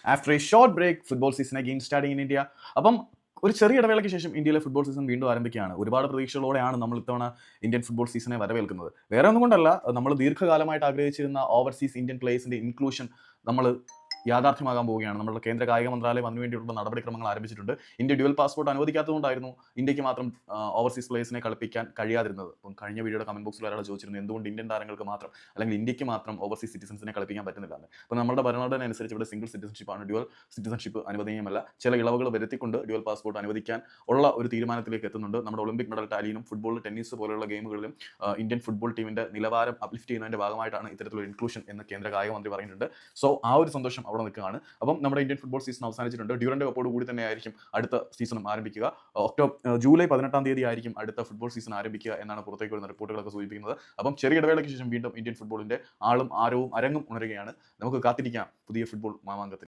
After a short break, football season again starting in India. അപ്പം ഒരു ചെറിയ ഇടവേളയ്ക്ക് ശേഷം ഇന്ത്യയിലെ ഫുട്ബോൾ സീസൺ വീണ്ടും ആരംഭിക്കുകയാണ്. ഒരുപാട് പ്രതീക്ഷകളോടെയാണ് നമ്മൾ ഇത്തവണ ഇന്ത്യൻ ഫുട്ബോൾ സീസണെ വരവേൽക്കുന്നത്. വേറെ ഒന്നും കൊണ്ടല്ല, നമ്മൾ ദീർഘകാലമായിട്ട് ആഗ്രഹിച്ചിരുന്ന ഓവർസീസ് ഇന്ത്യൻ പ്ലേയേഴ്സിന്റെ ഇൻക്ലൂഷൻ നമ്മൾ യാഥാർത്ഥ്യമാകാൻ പോവുകയാണ്. നമ്മുടെ കേന്ദ്ര കായിക മന്ത്രാലയം അതിനുവേണ്ടിയുള്ള നടപടിക്രമങ്ങൾ ആരംഭിച്ചിട്ടുണ്ട്. ഇന്ത്യ ഡ്യുവൽ പാസ്പോർട്ട് അനുവദിക്കാത്തതുകൊണ്ടായിരുന്നു ഇന്ത്യക്ക് മാത്രം ഓവർസീസ് പ്ലേയേഴ്സിനെ കളിപ്പിക്കാൻ കഴിയാതിരുന്നത്. അപ്പം കഴിഞ്ഞ വീഡിയോയുടെ കമന്റ് ബോക്സിൽ ഒരാൾ ചോദിച്ചിരുന്നു എന്തുകൊണ്ട് ഇന്ത്യൻ താരങ്ങൾക്ക് മാത്രം അല്ലെങ്കിൽ ഇന്ത്യക്ക് മാത്രം ഓവർസീസ് സിറ്റിസൻസിനെ കളിപ്പിക്കാൻ പറ്റുന്നില്ല എന്ന്. അപ്പോൾ നമ്മുടെ ഭരണഘടന അനുസരിച്ച് ഇവിടെ സിംഗിൾ സിറ്റിസൺഷിപ്പാണ്, ഡ്യുവൽ സിറ്റിസൺഷിപ്പ് അനുവദനീയമല്ല. ചില ഇളവുകൾ വരുത്തിക്കൊണ്ട് ഡ്യുവൽ പാസ്പോർട്ട് അനുവദിക്കാൻ ഉള്ള ഒരു തീരുമാനത്തിലേക്ക് എത്തുന്നുണ്ട്. നമ്മുടെ ഒളിമ്പിക് മെഡൽ ടാലിയിലും ഫുട്ബോൾ, ടെന്നീസ് പോലെയുള്ള ഗെയിമുകളിലും ഇന്ത്യൻ ഫുട്ബോൾ ടീമിന്റെ നിലവാരം അപ്ലിഫ്റ്റ് ചെയ്യുന്നതിന്റെ ഭാഗമായിട്ടാണ് ഇത്തരത്തിലുള്ള ഇൻക്ലൂഷൻ എന്ന് കേന്ദ്ര കായിക മന്ത്രി പറഞ്ഞിട്ടുണ്ട്. സോ ആ ഒരു സന്തോഷം അവിടെ നിൽക്കുകയാണ്. അപ്പം നമ്മുടെ ഇന്ത്യൻ ഫുട്ബോൾ സീസൺ അവസാനിച്ചിട്ടുണ്ട്. ഡ്യൂറന്റ് കപ്പോട് കൂടി തന്നെ ആയിരിക്കും അടുത്ത സീസണും ആരംഭിക്കുക. ജൂലൈ 18 തീയതി ആയിരിക്കും അടുത്ത ഫുട്ബോൾ സീസൺ ആരംഭിക്കുക എന്നാണ് പുറത്തേക്ക് വരുന്ന റിപ്പോർട്ടുകളൊക്കെ സൂചിപ്പിക്കുന്നത്. അപ്പം ചെറിയ ഇടവേളയ്ക്ക് ശേഷം വീണ്ടും ഇന്ത്യൻ ഫുട്ബോളിന്റെ ആളും ആരവും അരങ്ങും ഉണരുകയാണ്. നമുക്ക് കാത്തിരിക്കാം പുതിയ ഫുട്ബോൾ മാമാങ്കത്തിൽ.